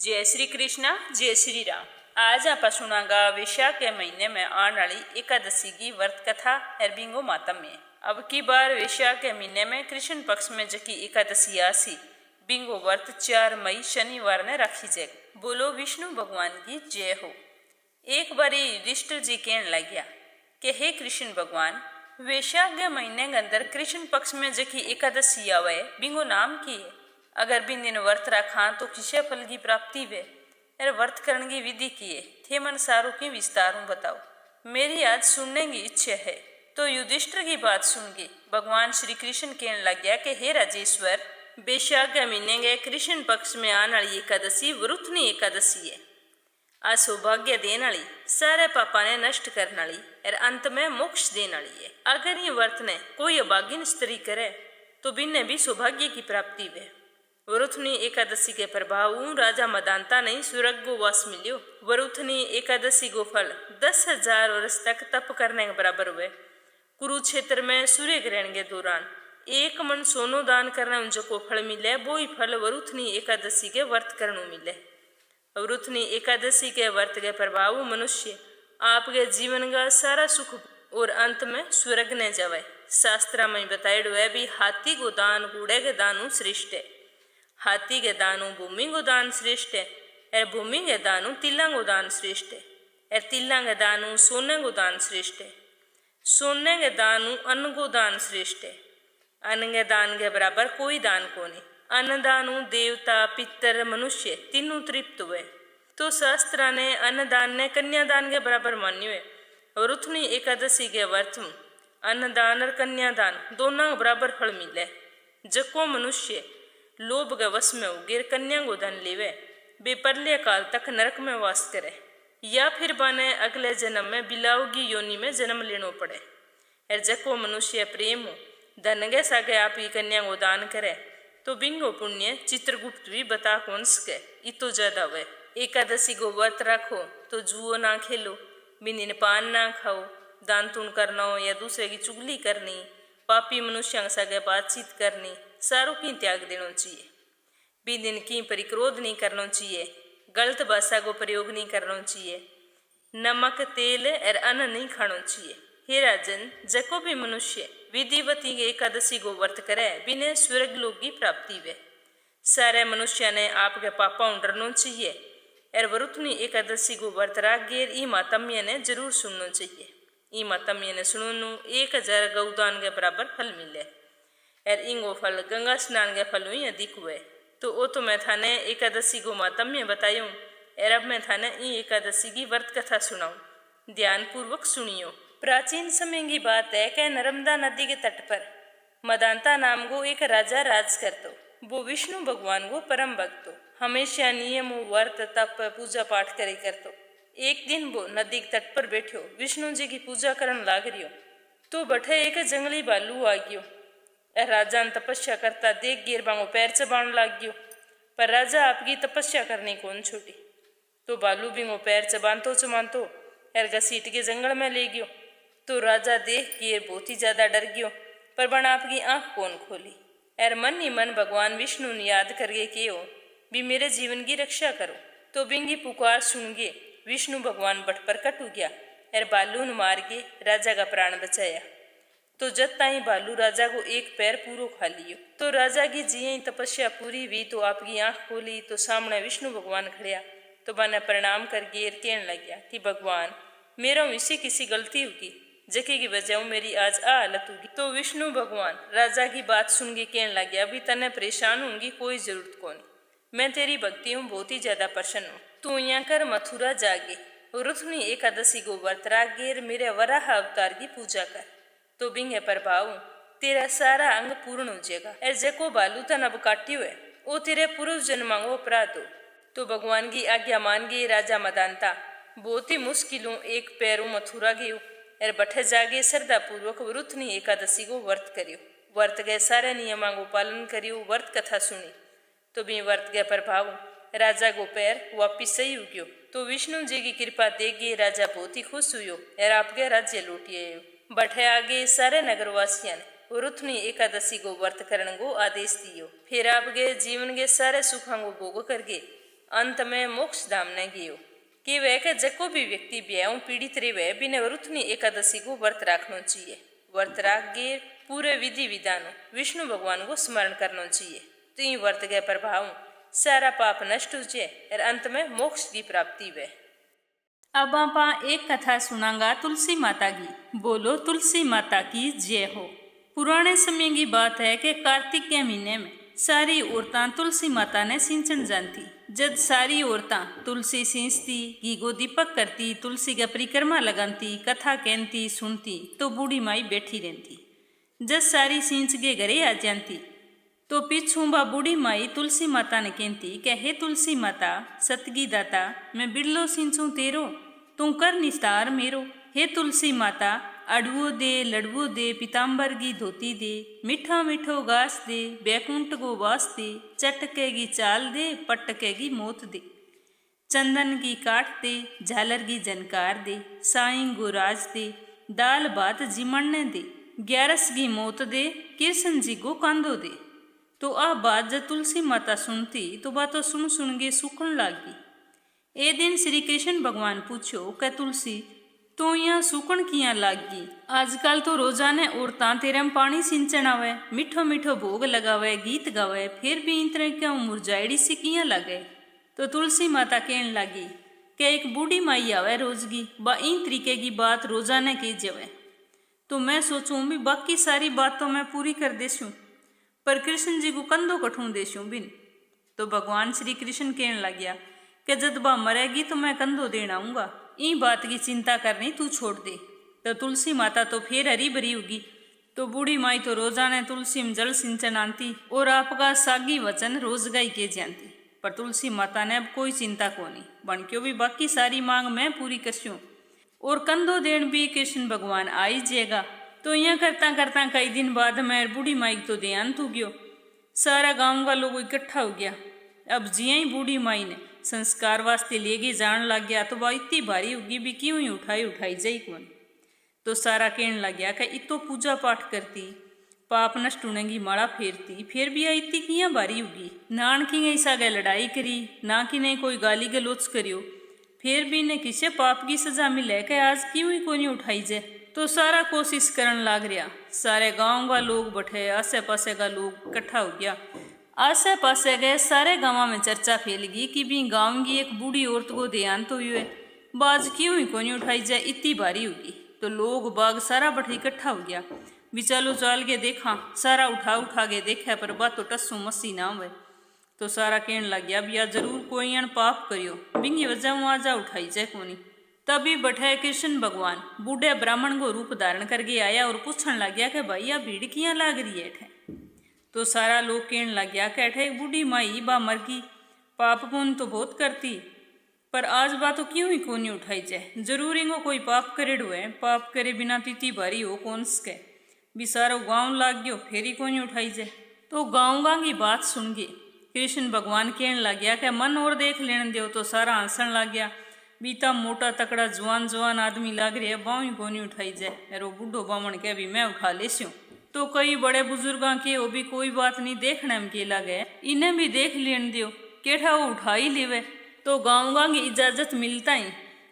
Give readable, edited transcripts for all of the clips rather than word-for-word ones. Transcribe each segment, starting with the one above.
जय श्री कृष्णा जय श्री राम। आज आप सुनागा वैशाख के महीने में आने वाली एकादशी की व्रत कथा और बिंगो मातम में। अब की बार वैशाख के महीने में कृष्ण पक्ष में जकी एकादशी आसी बिंगो व्रत 4 मई शनिवार ने रखी जाएगी। बोलो विष्णु भगवान की जय हो। एक बारी युधिष्ठिर जी कहने लग गया कि हे कृष्ण भगवान, वैशाख के महीने के अंदर कृष्ण पक्ष में जकी एकादशी आवे बिंगो नाम की है। अगर बिन दिन व्रत रखा तो किसे फल की प्राप्ति वे अरे व्रत करने की विधि की है थे मन सारों की विस्तार बताओ। मेरी आज सुनने की इच्छा है। तो युधिष्ठिर की बात सुन के भगवान श्री कृष्ण कहने लग गया कि हे राजेश्वर, वैशाख के महीने के कृष्ण पक्ष में आने वाली एकादशी वरुथनी एकादशी है। आ सौभाग्य देने वाली, सारे पापा ने नष्ट करने वाली और अंत में मोक्ष देने वाली है। अगर ये व्रत ने कोई अभागिन स्त्री करे तो बिन्ने भी सौभाग्य की प्राप्ति वे। वरुथनी एकादशी के प्रभाव राजा मदांता ने स्वर्ग को वास मिलियो। वरुथनी एकादशी को फल 10,000 वर्ष तक तप करने के बराबर हुए। कुरुक्षेत्र में सूर्य ग्रहण के दौरान 1 मन सोनो दान करने जो को फल मिले वो ही फल वरुथनी एकादशी के व्रत करने मिले। वरुथनी एकादशी के व्रत के प्रभाव मनुष्य आपके जीवन का सारा सुख और अंत में स्वर्ग ने जावे। शास्त्र में बताएड़ है भी हाथी को दान कूड़े के दानु श्रेष्ठ है। हाथी के दानु भूमि को दान श्रेष्ठ है और भूमि के दानु तिल्ला को दान श्रेष्ठ है और तिल्ला के दानु सोने को दान श्रेष्ठ है। सोने के दानु अन्न को दान श्रेष्ठ है। अन्न के दान के बराबर कोई दान को नहीं। अन्नदानु देवता पितर मनुष्य तीनों तृप्त हुए। तो शास्त्र ने अन्नदान ने कन्यादान के बराबर मान्यो है। वरुथनी एकादशी के व्रत में अन्नदान और कन्यादान दोनों को बराबर फल मिले। जको मनुष्य लोभ के वश में उगेर कन्या को धन लेवे वे परले काल तक नरक में वास करे या फिर बने अगले जन्म में बिलाव की योनि में जन्म लेनो पड़े। और जको मनुष्य प्रेम धन के सागे आप ही कन्या को दान करे तो बिंगो पुण्य चित्रगुप्त भी बता कौन सके इतो ज्यादा हुए। एकादशी को व्रत रखो तो जुओ ना खेलो, बिन पान ना खाओ, दान तुन करना हो या दूसरे की चुगली करनी, पापी मनुष्यों सागे बातचीत करनी, सारों की त्याग देना चाहिए। बिन दिन की परिक्रोध नहीं करना चाहिए, गलत भाषा को प्रयोग नहीं करना चाहिए, नमक तेल और अन्न नहीं खाना चाहिए। हे राजन, जको भी मनुष्य विधिवती एकादशी को व्रत करे बिने स्वर्ग लोक की प्राप्ति वे। सारे मनुष्य ने आपके पापा डरना चाहिए और वरुथनी एकादशी को व्रत राख गेर ई मातम्य ने जरूर सुनना चाहिए। ई मातम्य ने सुनो 1000 गौदान के बराबर फल मिले और इंगो फल गंगा स्नान के फल ही अधिक हुए। तो वो तो मैं थाने एकादशी को मातम्य बताऊं और अब मैं थाने ई एकादशी की व्रत कथा सुनाऊं। ध्यान पूर्वक सुनियो। प्राचीन समय की बात है कि नर्मदा नदी के तट पर मदांता नाम को एक राजा राज करतो। वो विष्णु भगवान को परम भक्तो, हमेशा नियम व्रत तप पूजा पाठ करे करतो। एक दिन वो नदी के तट पर बैठो विष्णु जी की पूजा करन लाग रियो तो बठे एक जंगली भालू आ गयो। राजा ने तपस्या करता देख गिर बांगो पैर चबाण लाग गयो, पर राजा आपकी तपस्या करनी कौन छोटी। तो भालू बिंगो पैर चबानतो चबानतो और घसीट के जंगल में ले गयो। तो राजा देख गिर बहुत ही ज्यादा डर गयो, पर बन आपकी आंख कौन खोली और मन ही मन भगवान विष्णु ने याद करके कहो भी मेरे जीवन की रक्षा करो। तो बिंगी पुकार सुन गे विष्णु भगवान बट पर कट हो गया और भालू ने मार के राजा का प्राण बचाया। तो जब ताई भालू राजा को एक पैर पूरो खा लियो। तो राजा की जी तपस्या पूरी हुई तो आपकी आंख खोली तो सामने विष्णु भगवान खड़िया। तो बने प्रणाम कर गेर कहने लग गया कि भगवान, मेरा इसी किसी गलती होगी जके की वजह मेरी आज आ हालत होगी। तो विष्णु भगवान राजा की बात सुन के कहने लग गया, अभी तने परेशान होंगी कोई जरूरत कौन, मैं तेरी भक्ति हूँ बहुत ही ज्यादा प्रसन्न हूँ। तू यहाँ कर मथुरा जागे वरुथनी एकादशी को व्रत राख गेर मेरे वराह अवतार की पूजा कर तो बिंगे प्रभाव तेरा सारा अंग पूर्ण हो जाएगा और जको भालू तन अब काटी हुए वो तेरे पूर्व जन्मा को अपराध हो। तो भगवान की आज्ञा मान गई राजा मदांता बहुत ही मुश्किलों एक पैरों मथुरा गयो और बठे जागे श्रद्धा पूर्वक वरुथनी एकादशी को व्रत करियो। व्रत के सारे नियमों को पालन करियो, व्रत कथा सुनी तो भी व्रत के प्रभाव राजा को पैर वापिस सही हो गयो। तो विष्णु जी की कृपा देगी राजा बहुत ही खुश हुयो और आपके राज्य लौटिए। बठे आगे सारे नगरवासियों ने वरुथनी एकादशी को व्रत करने को आदेश दियो। फिर आपके जीवन के सारे सुखों को भोग करके अंत में मोक्ष धाम ने गयो कि वह के जको भी व्यक्ति ब्याह पीड़ित रहे बिना वरुथनी एकादशी को व्रत रखना चाहिए। व्रत राख गे पूरे विधि विधान विष्णु भगवान को स्मरण करना चाहिए तो ये व्रत के प्रभाव सारा पाप नष्ट हो जाए और अंत में मोक्ष की प्राप्ति वे। अब आप एक कथा सुनांगा तुलसी माता की। बोलो तुलसी माता की जय हो। पुराने समय की बात है कि कार्तिक के महीने में सारी औरतां तुलसी माता ने सिंचन जानती। जब सारी औरतां तुलसी सींचती, घी को दीपक करती, तुलसी का परिक्रमा लगाती, कथा कहती सुनती तो बूढ़ी माई बैठी रहती। जब सारी सींच के घरे आ जाती तो पीछू बा बूढ़ी माई तुलसी माता ने कहती कि हे तुलसी माता सतगी दाता मैं बिरलो सिंचू तेरो तू कर निस्तार मेरो। हे तुलसी माता अड़वो दे लड़वो दे पीताम्बर की धोती दे मीठा मीठो घास दे बैकुंठ को वास दे चटकेगी चाल दे पटकेगी मोत दे चंदन की काट दे झालर की जनकार दे साईं को राज दे दाल भात जिमणने दे ग्यारस की मोत दे कृष्ण जी को कांदो दे। तो आ बात जब तुलसी माता सुनती तो बात सुन के सूखन लागी। ए दिन श्री कृष्ण भगवान पूछो कै तुलसी तो यहाँ सूखन किया लागी। आजकल तो रोजाने औरतां तेरे में पानी सिंचन आवे मीठो मीठो भोग लगावे गीत गावे फिर भी इन तरह क्या मुरझाइड़ी सी किया लगे। तो तुलसी माता कहने लगी कि एक बूढ़ी माई आवे रोजगी बा इन तरीके की बात रोजाने की जवे तो मैं सोचूं भी बाकी सारी बात तो मैं पूरी कर देसूँ पर कृष्ण जी को कंधो कठू देसूँ बिन। तो भगवान श्री कृष्ण कहने लग गया कि जब बा मरेगी तो मैं कंधो देना आऊँगा ई बात की चिंता करनी तू छोड़ दे। तो तुलसी माता तो फिर हरी भरी होगी। तो बूढ़ी माई तो रोजाने तुलसी में जल सिंचन आती और आपका सागी वचन रोज गाई के जानती पर तुलसी माता ने अब कोई चिंता को नहीं बन क्यों भी बाकी सारी मांग मैं पूरी करसूँ और कंधो देन भी कृष्ण भगवान आ ही जाएगा। तो यहाँ करता करता कई दिन बाद मैं बूढ़ी माई तो देहांत हो गयो। सारा गांव का लोग इकट्ठा हो गया। अब जिया ही बूढ़ी माई ने संस्कार वास्ते लेके जान लग गया तो वह इतनी भारी होगी भी क्यों ही उठाई जाई कौन। तो सारा कहने लग गया कि इतो पूजा पाठ करती पाप नष्ट होने की माला फेरती फिर भी इतनी किया भारी होगी। नान की ऐसा गए लड़ाई करी ना कि ने कोई गाली गलोच करियो फिर भी ने किसे पाप की सजा मिले कि आज क्यों ही कोई नहीं उठाई जाए। तो सारा कोशिश करन लाग रहा। सारे गांव का लोग बैठे आसे पासे का लोग इकट्ठा हो गया। आसे पासे गए सारे गांव में चर्चा फैल गई कि भी गांव की एक बूढ़ी औरत को देहांत हुई है बाज क्यों ही कोई नहीं उठाई जाए इतनी भारी होगी। तो लोग बाग सारा बैठे इकट्ठा हो गया भी चलो चाल के देखा सारा उठा के देखा पर बात तो टस्सू मसी ना हुए। तो सारा कहने लग गया भैया जरूर कोई अण पाप करियो बिंगी वजह आजा उठाई जाए कोनी। तभी बैठे कृष्ण भगवान बूढ़े ब्राह्मण को रूप धारण करके आया और पूछने लग गया कि भाई यह भीड़ किया लाग रही है ठे। तो सारा लोग कहने लग गया कि अठे एक बूढ़ी माई बा मर गई पाप पुण्य तो बहुत करती पर आज बा तो क्यों ही कोनी उठाई जाए जरूर इनको कोई पाप करेड़ो है पाप करे बिना तीती भारी हो कौन सके भी सारो गाँव लाग गयो फिर ही कोनी उठाई जाए। तो गाँव की बात सुन गए कृष्ण भगवान कहने लग गया कि मन और देख लेने दो। तो सारा हंसन लग गया बीता मोटा तकड़ा जवान आदमी लाग रही है बाँव ही कोनी उठाई जाए अरे बूढ़ो बामण के भी मैं उठा लेस्यूँ। तो कई बड़े बुजुर्गों के वो भी कोई बात नहीं देखने में के लगे इन्हें भी देख लेने दियो केठा वो उठा ही लेवे। तो गाँव की इजाजत मिलता ही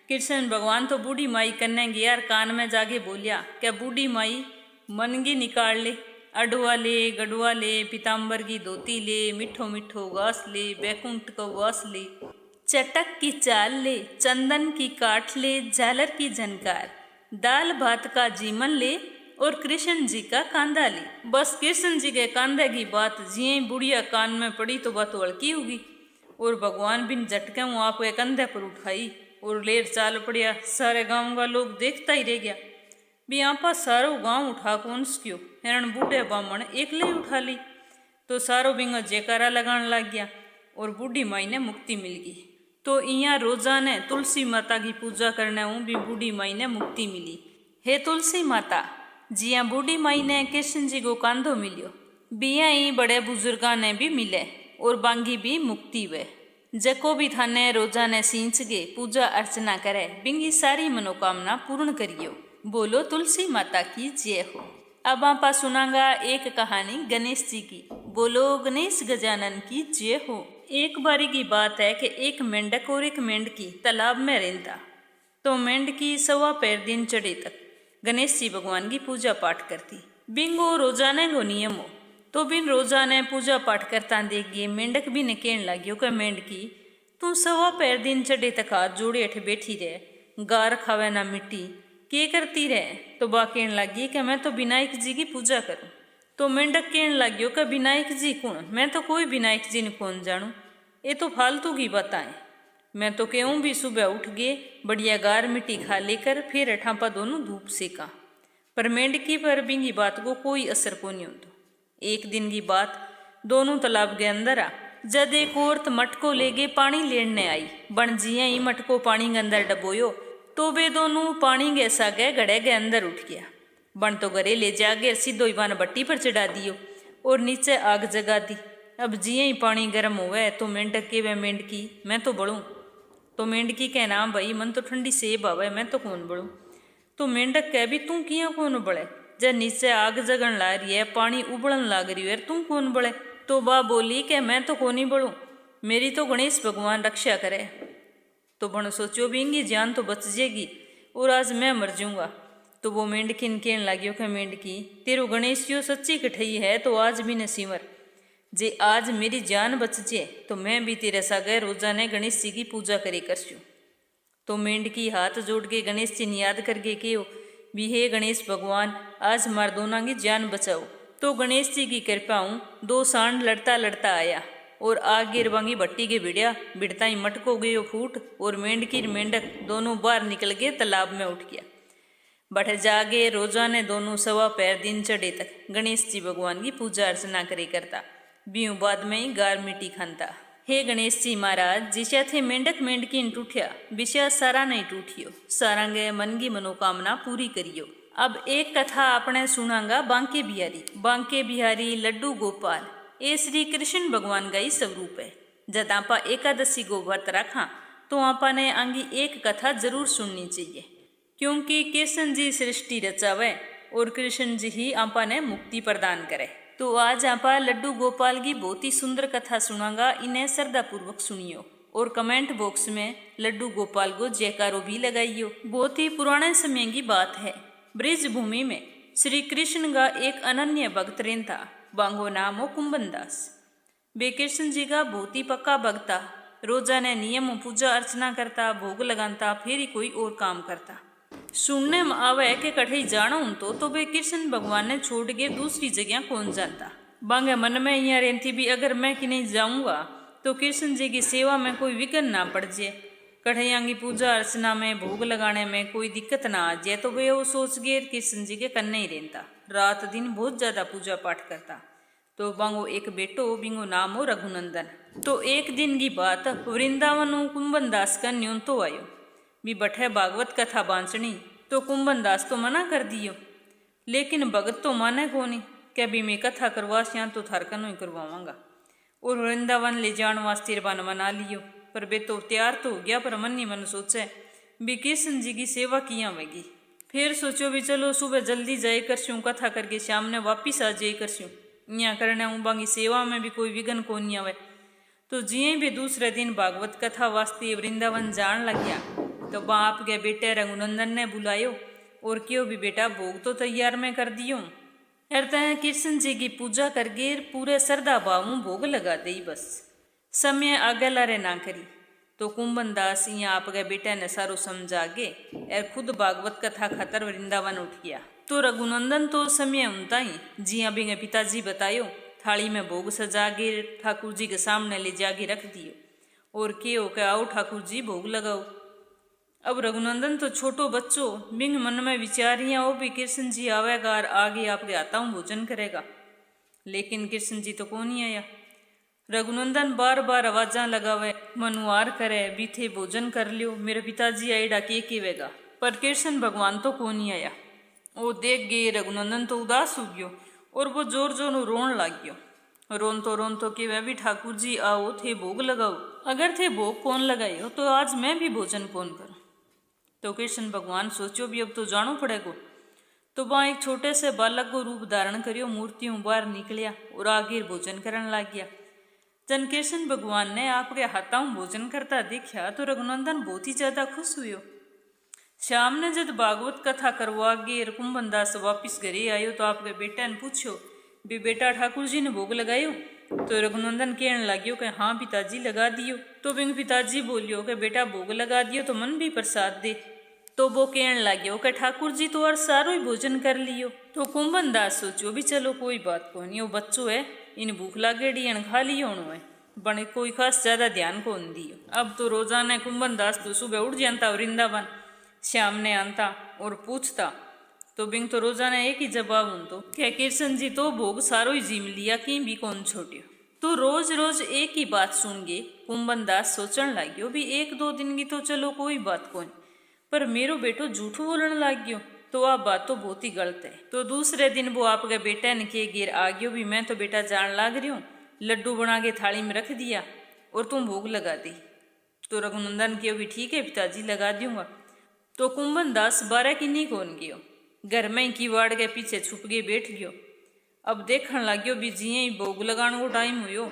कृष्ण भगवान तो बूढ़ी माई कन्ने गया और कान में जाके बोलिया क्या बूढ़ी माई मनगी निकाल ले अडवा ले गडवा ले पीताम्बर की धोती ले मीठो मीठो घास ले बैकुंठ को वास ले चटक की चाल ले चंदन की काट ले झालर की झनकार दाल भात का जीमन ले और कृष्ण जी का कांदा ले। बस कृष्ण जी के कांधे की बात जिये बुढ़िया कान में पड़ी तो बात हल्की होगी और भगवान बिन झटके हूँ आपके कंधे पर उठाई और लेर चाल पड़िया। सारे गांव का लोग देखता ही रह गया भी यहाँ पर सारो गांव उठा कौन सक्यो हिरण बूढ़े बामण एकले ही उठा ली। तो सारो बिंगो जयकारा लगाने लग गया और बूढ़ी माई ने मुक्ति मिल गई। तो यहाँ रोजाने तुलसी माता की पूजा करने हूँ भी बूढ़ी माई ने मुक्ति मिली। हे तुलसी माता जिया बूढ़ी माई ने कृष्ण जी को कांधो मिलियो बिया ही बड़े बुजुर्गा ने भी मिले और बांगी भी मुक्ति वे। जको भी थाने रोजाने सींच गे पूजा अर्चना करे बिंगी सारी मनोकामना पूर्ण करियो। बोलो तुलसी माता की जय हो। अब आपा सुनांगा एक कहानी गणेश जी की। बोलो गणेश गजानन की जय हो। एक बारी की बात है कि एक मेंढक और एक मेंढकी तालाब में रहता। तो मेंढकी 1.25 दिन चढ़े तक गणेश जी भगवान की पूजा पाठ करती। बिंगो रोजाने को नियम हो तो बिन रोजाने पूजा पाठ करता देख गए मेंढक भी ने कहने लगियो कि मेंढकी तू 1.25 दिन चढ़े तक हाथ जोड़े अठ बैठी रहे, गार खावे ना मिट्टी, के करती रहे। तो बा कहने लगी कि मैं तो विनायक जी की पूजा करूं। तो मेंढक कहने लगियो कि विनायक जी कौन, मैं तो कोई विनायक जी ने कौन जानू, ये तो फालतू की बताएं। मैं तो कहूँ भी सुबह उठ गए बढ़िया गार मिट्टी खा लेकर फिर अठापा दोनों धूप सेका। पर मेंढकी पर बिंगी बात को कोई असर को नहीं होता। एक दिन की बात, दोनों तालाब के अंदर आ जद एक औरत मटको ले गए पानी लेने आई। बन जिया ही मटको पानी के अंदर डबोयो तो वे दोनों पानी के सागे गड़े के अंदर उठ गया। बन तो घरे ले जागे सीधो इवान भट्टी पर चढ़ा दियो और नीचे आग जगा दी। अब जिये ही पानी गर्म हुए तो मेंढक के वे मेंढकी मैं तो बड़ूं। तो मेंढकी कह ना भाई मन तो ठंडी सेब आवे मैं तो कौन बड़ूं। तो मेंढक कह भी तू किया कौन बड़े, जब नीचे आग जगन ला रही है पानी उबलन लाग रही है तू कौन बड़े। तो बा बोली कि मैं तो कौन ही बड़ूं, मेरी तो गणेश भगवान रक्षा करे। तो बण सोचो भी इनकी जान तो बच जाएगी और आज मैं मर जाऊंगा। तो वो मेंढकी ने कहने लगियो कि मेंढकी तेरो गणेश यो सच्ची कठई है तो आज भी न सिमर, जे आज मेरी जान बच जाए तो मैं भी तेरे सागे रोजाने गणेश जी की पूजा करे करशू। तो मेंढकी हाथ जोड़ के गणेश जी ने याद करके कहो भी हे गणेश भगवान आज मार दोनों की जान बचाओ। तो गणेश जी की कृपा हूँ दो सांड लड़ता लड़ता आया और आग गिरवांगी भट्टी के भिड़िया भिड़ता ही मटको गयो फूट और मेंढकी मेंढक दोनों बाहर निकल गए तालाब में उठ गया। बठ जागे रोजाने दोनों 1.25 दिन चढ़े तक गणेश जी भगवान की पूजा अर्चना करे करता। बीऊ बाद में ही गार मिट्टी खानता। हे गणेश जी महाराज जिसे थे मेंढक मेंढकी टूठिया विषय सारा नहीं टूठियो, सारा गे मन की मनोकामना पूरी करियो। अब एक कथा आपने सुनांगा बांके बिहारी। बांके बिहारी लड्डू गोपाल ये श्री कृष्ण भगवान का ही स्वरूप है। जब आपा एकादशी को व्रत रखा तो आपा ने आंगी एक कथा जरूर सुननी चाहिए, क्योंकि कृष्ण जी सृष्टि रचावे और कृष्ण जी ही आपा ने मुक्ति प्रदान करे। तो आज आपा लड्डू गोपाल की बहुत ही सुंदर कथा सुनांगा, इन्हें श्रद्धा पूर्वक सुनियो और कमेंट बॉक्स में लड्डू गोपाल को जयकारो भी लगाइयो। बहुत ही पुराने समय की बात है। ब्रिज भूमि में श्री कृष्ण का एक अनन्य भक्त रहता, बांगो नाम हो कुंभन दास। वे कृष्ण जी का बहुत ही पक्का भक्त था। रोजाने नियम पूजा अर्चना करता, भोग लगाता, फिर ही कोई और काम करता। सुनने में आवे के कठई जाना हूं तो वे कृष्ण भगवान ने छोड़ के दूसरी जगह कौन जानता। बांगे मन में यहाँ रहती भी अगर मैं कि नहीं जाऊंगा तो कृष्ण जी की सेवा में कोई विघ्न ना पड़ जाए, कढ़ैया की पूजा अर्चना में भोग लगाने में कोई दिक्कत ना आ जाए। तो वे वो सोच गए कृष्ण जी के कन्ने ही रहता, रात दिन बहुत ज्यादा पूजा पाठ करता। तो बांगो एक बेटो बिंगो नाम हो रघुनंदन। तो एक दिन की बात वृंदावन कुंभन दास का न्यून तो आयो भी बठे भागवत कथा बांचनी। तो कुंभन दास तो मना कर दियो, लेकिन भगत तो माने को नहीं क्या भी मैं कथा करवा सिया तो थारकनो ही करवाऊंगा। और वृंदावन ले जान वास्ते रवाना मना लियो। पर बे तो तैयार तो हो गया, पर मन ही मन सोचे भी कृष्ण जी की सेवा किया होगी। फिर सोचो भी चलो सुबह जल्दी जाए करसूँ, कथा करके शाम ने वापिस आ जाए करसूँ, यहाँ करने बांगी सेवा में भी कोई विघ्न को नहीं आवे। तो जिये भी दूसरे दिन भागवत कथा वास्ते वृंदावन जान लग गया। तो बाप के बेटे रघुनंदन ने बुलायो और क्यों भी बेटा भोग तो तैयार में कर दियो। अरते हैं कृष्ण जी की पूजा करके पूरे श्रद्धा भाव भोग लगा दे, बस समय आगे लारे ना करी। तो कुंभन दास यहाँ आपके बेटे ने सारो समझा गे और खुद भागवत कथा खातर वृंदावन उठ गया। तो रघुनंदन तो समय उनता ही जी अभी के पिताजी बतायो थाली में भोग सजा के ठाकुर जी के सामने ले जाके रख दियो और के आओ ठाकुर जी भोग लगाओ। अब रघुनंदन तो छोटो बच्चो बिंग मन में विचारियां हो भी कृष्ण जी आवेगा और आगे आपके आता हूँ भोजन करेगा, लेकिन कृष्ण जी तो कौन ही आया। रघुनंदन बार बार आवाजा लगावे मनुआर करे बीथे भोजन कर लियो, मेरे पिताजी आएडा के केवेगा, पर कृष्ण भगवान तो कौन ही आया। वो देख गए रघुनंदन तो उदास हो गयो और वो जोर जोर रोन लाग गयो। रोन तो कि वह भी ठाकुर जी आओ थे भोग लगाओ, अगर थे भोग कौन लगायो तो आज मैं भी भोजन कौन करूं। तो कृष्ण भगवान सोचो भी अब तो जानो पड़ेगो। तो वहाँ एक छोटे से बालक को रूप धारण करियो, मूर्तियों बाहर निकलिया और आगे भोजन करने लग गया। जन कृष्ण भगवान ने आपके हाथों भोजन करता देखा तो रघुनंदन बहुत ही ज्यादा खुश हुए। शाम ने जब भागवत कथा करवा गए कुंभनदास वापिस घरे आयो तो आपके बेटा ने पूछो भी बेटा ठाकुर जी ने भोग लगायो। तो रघुनंदन कहने लाग्यो कि हाँ पिताजी लगा दियो। तो बिंग पिताजी बोलियो कि बेटा भोग लगा दियो तो मन भी प्रसाद दे। तो वो कहने लाग्यो कि ठाकुर जी तो और सारो ही भोजन कर लियो। तो कुंभनदास सोचो भी चलो कोई बात को नहीं, वो बच्चों है इन भूख लागेड़ी इन खा लियो है बने कोई खास ज्यादा ध्यान को नहीं दियो। अब तो रोजाना कुंभनदास तो सुबह उठ जाता वृंदावन, श्याम ने आता और पूछता तो बिंग तो रोजाना एक ही जवाब हूं तो क्या कृष्ण जी तो भोग सारो ही जीम लिया कि भी कौन छोटियो। तो रोज रोज एक ही बात सुन गे कुंभनदास सोचने लाग्यो भी एक दो दिन की तो चलो कोई बात कौन, पर मेरो बेटो झूठो बोलने लाग गयो तो आप बात तो बहुत ही गलत है। तो दूसरे दिन वो आपके बेटा ने के गिर आ गयो भी मैं तो बेटा जान लाग रही हूँ, लड्डू बना के थाली में रख दिया और तुम भोग लगा दी। तो रघुनंदन कियो भी ठीक है पिताजी लगा दूंगा। तो कुंभनदास 12 की नहीं कौन गयो, घर में ही किवाड़ के पीछे छुप गए बैठ गयो। अब देखने लाग्यो भी जिये ही भोग लगाने को टाइम हुयो,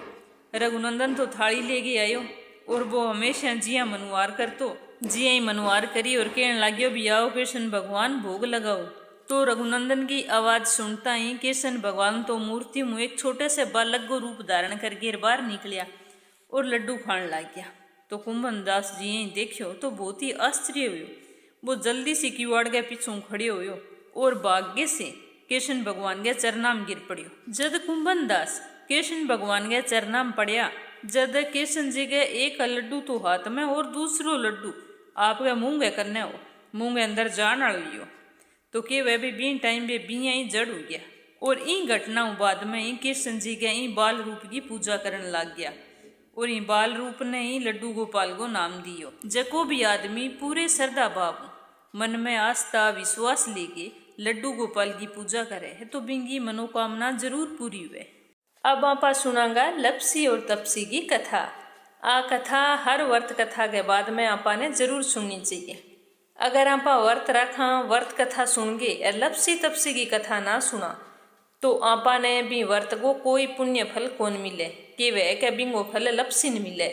रघुनंदन तो थाली ले गए आयो और वो हमेशा जिया मनुवार करतो, जिया ही मनुवार करी और कहने लाग्यो भी आओ कृष्ण भगवान भोग लगाओ। तो रघुनंदन की आवाज सुनता ही कृष्ण भगवान तो मूर्ति में एक छोटे से बालक को रूप धारण करके बाहर निकलिया और लड्डू खाने लग गया। तो कुंभनदास जी ही देखियो तो बहुत ही आश्चर्य हुयो, वो जल्दी से किवाड़ के पीछू खड़े हुयो और भाग्य से कृष्ण भगवान के चरना में गिर पड़ियो। जद कुंभनदास कृष्ण भगवान के चरना में पड़िया, जद कृष्ण जी के एक लड्डू तो हाथ में और दूसरो लड्डू आपके मुंह के करने हो, मुंह के अंदर जान आयो तो के वह भी बीन टाइम पे बिया ही जड़ हो गया। और इन घटनाओं बाद में ही कृष्ण जी के ही बाल रूप की पूजा करने लग गया और इन बाल रूप ने ही लड्डू गोपाल को नाम दियो। जको भी आदमी पूरे श्रद्धा भाव मन में आस्था विश्वास लेके लड्डू गोपाल की पूजा करे है तो बिंगी मनोकामना जरूर पूरी हुए। अब आपा सुनांगा लपसी और तपसी की कथा। आ कथा हर व्रत कथा के बाद में आपा ने जरूर सुननी चाहिए। अगर आपा व्रत रखा व्रत कथा सुन गे और लपसी तपसी की कथा ना सुना तो आपा ने भी व्रत को कोई पुण्य फल कौन मिले कि वह के बिंगो फल लपसी न मिले।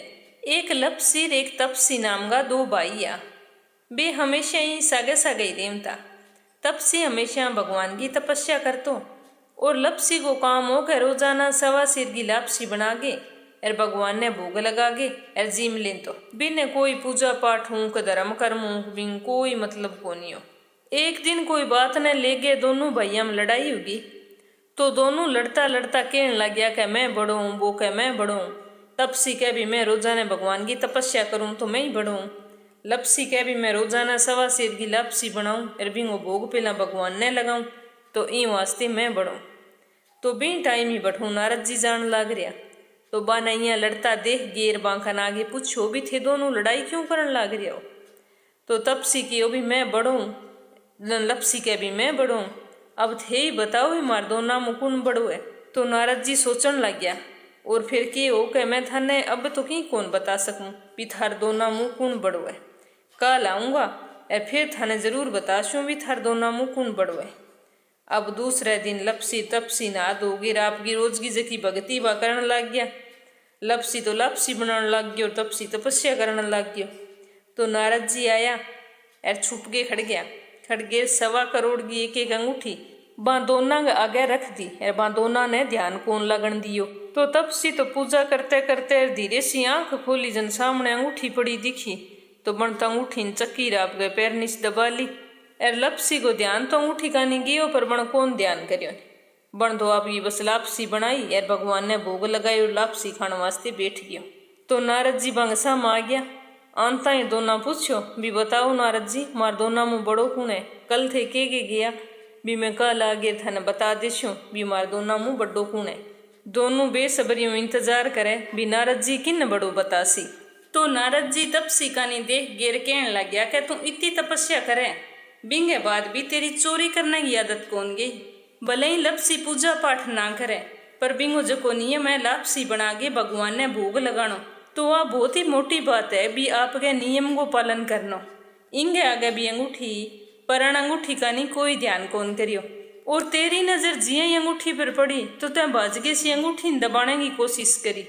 एक लपसी एक तपसी नाम का 2 भाईया, वे हमेशा ही सागे सागे ही रेमता। तपसी हमेशा भगवान की तपस्या करतो और लपसी को काम हो कर रोजाना 1.25 सेर की लापसी बना गे और भगवान ने भोग लगा गे और जीम लें तो बिन कोई पूजा पाठ हूँ क धर्म कर्म हूँ बिन कोई मतलब को नहीं हो। एक दिन कोई बात न ले गए दोनों भैया में लड़ाई होगी तो दोनों लड़ता लड़ता कहने लग गया कि मैं बड़ो हूँ, वो कह मैं बड़ो हूँ। तपसी कह भी मैं रोजाना भगवान की तपस्या करूँ तो मैं ही बड़ो हूँ। लपसी कह भी मैं रोजाना 1.25 सेर की लापसी बनाऊँ और बिंगो भोग पहला भगवान ने लगाऊँ तो ई वास्ते मैं बढ़ूँ। तो बिन टाइम ही बैठूँ नारद जी जान लाग रहा तो बानैया लड़ता देख गेर बांखन आगे पूछो भी थे दोनों लड़ाई क्यों करन लाग रहे हो। तो तपसी की भी मैं बढ़ूँ, लपसी के भी मैं बढ़ूँ, अब थे ही बताओ ही मार दो ना मुकुन बढ़ो है। तो नारद जी सोचन लग गया और फिर के हो के मैं थाने अब तो की कौन बता सकूँ भी थार दोना मुँह कौन बढ़ो है। कल आऊँगा और फिर थाने जरूर बताशूँ भी थार दोना मुँह कौन बढ़ो है। अब दूसरे दिन लपसी तपसी ना दोगी आपकी रोज की जकी भगती बा करने लग गया। लपसी तो लापसी बनाने लग गया और तपसी तपस्या करने लग गया। तो नारद जी आया और छुप के खड़ गया। खड़ गए 1.25 करोड़ की एक अंगूठी बा दोना आगे रख दी और बा दोना ने ध्यान कौन लगन दियो। तो तपसी तो पूजा करते करते धीरे सी आंख खोली जन सामने अंगूठी पड़ी दिखी तो बनता अंगूठी चक्की राप गए पैर नीच दबा ली और लपसी को ध्यान तो अंगूठी का नहीं गियो पर बण कौन ध्यान करियो बण तो आप ये बस लापसी बनाई और भगवान ने भोग लगाई और लापसी खाने वास्ते बैठ गया। तो नारद जी बंगसा में आ गया। आंता ही दोना पूछो भी बताओ नारद जी मार दोना मुँह बड़ो कौन है, कल थे के गया भी मैं कल आ गए थाने बता देशो भी मार दोना मुँह बड़ो कौन है। दोनों बेसब्रियों इंतजार करे भी नारद जी किन बड़ो बतासी। तो नारद जी तपसी का नहीं देख गेर कहने लग गया कि तुम इतनी तपस्या करे बिंगे बाद भी तेरी चोरी करने की आदत कौन गई। भले ही लपसी पूजा पाठ ना करे पर बिंगो जको नियम है लापसी बना के भगवान ने भोग लगानो तो वह बहुत ही मोटी बात है भी आपके नियम को पालन करना। इंगे आगे भी अंगूठी पर अंगूठी का नहीं कोई ध्यान कौन करियो और तेरी नजर जिये अंगूठी पर पड़ी तो तै बाजगे सी अंगूठी दबाने की कोशिश करी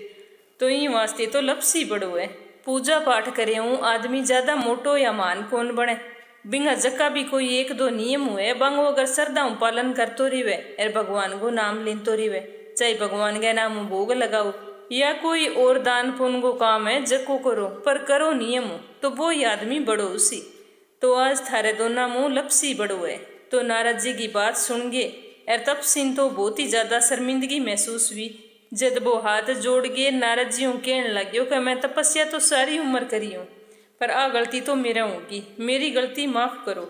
तो ई वास्ते तो लपसी बड़ो है। पूजा पाठ करे हूँ आदमी ज्यादा मोटो या मान कौन बने। बिंगा जक्का भी कोई एक दो नियम हुए बंगो अगर श्रद्धा पालन करतो रिवे और भगवान को नाम लेतो रिवे, चाहे भगवान के नाम भोग लगाओ या कोई और दान पुण्य को काम है जको करो, पर करो नियम तो वो ही आदमी बड़ो उसी। तो आज थारे दोनों मुँह लपसी बड़ो है। तो नारद जी की बात सुन गे और तब सिंह तो बहुत ही ज्यादा शर्मिंदगी महसूस हुई। जब वो हाथ जोड़ के नारद जी कहने लगे कि मैं तपस्या तो सारी उम्र करी हूँ, पर आ गलती तो मेरा होगी, मेरी गलती माफ करो।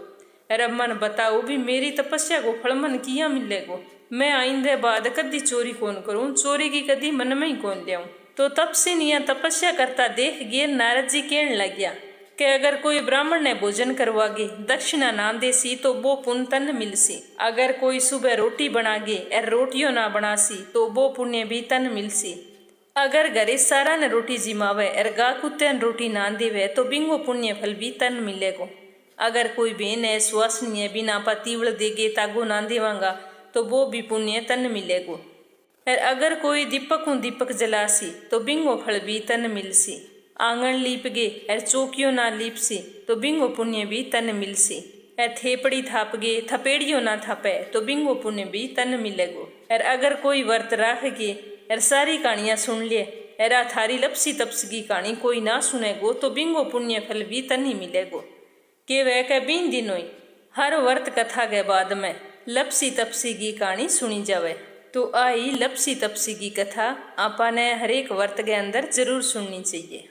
और अब मन बताओ भी मेरी तपस्या को फल मन किया मिलेगो। मैं आइंदे बाद कदी चोरी कौन करूं, चोरी की कदी मन में ही कौन लियाऊं। तो तब से निया तपस्या करता देख गए नारद जी कहने लग गया कि अगर कोई ब्राह्मण ने भोजन करवागे दक्षिणा ना देसी तो वो पुण्य तन मिलसी। अगर कोई सुबह रोटी बनागे और रोटियों ना बनासी तो वो पुण्य भी तन मिलसी। अगर घरे सारा ने रोटी जिमावे और गा कुत्ते ने रोटी ना देवे तो बिंगो पुण्य फल भी तन मिलेगो। अगर कोई बहन है सुवासनी है बिना पतिवल देगे तागो ना देवांगा तो वो भी पुण्य तन मिलेगो। और अगर कोई दीपक जलासी तो बिंगो फल भी तन मिलसी। आंगन लीप गे और चौकियों ना लीपसी तो बिंगो पुण्य भी तन मिलसी। और थेपड़ी थाप गे थपेड़ियों ना थापे तो बिंगो पुण्य भी तन मिलेगो। और अगर कोई व्रत राख गे और सारी कहानियां सुन ले और थारी लपसी तपसी की कहानी कोई ना सुनेगो तो बिंगो पुण्य फल भी तन ही मिलेगो। के वह के 20 दिन हुई हर व्रत कथा के बाद में लपसी तपसी की कहानी सुनी जावे। तो आई लपसी तपसी की कथा आपा ने हर एक व्रत के अंदर जरूर सुननी चाहिए।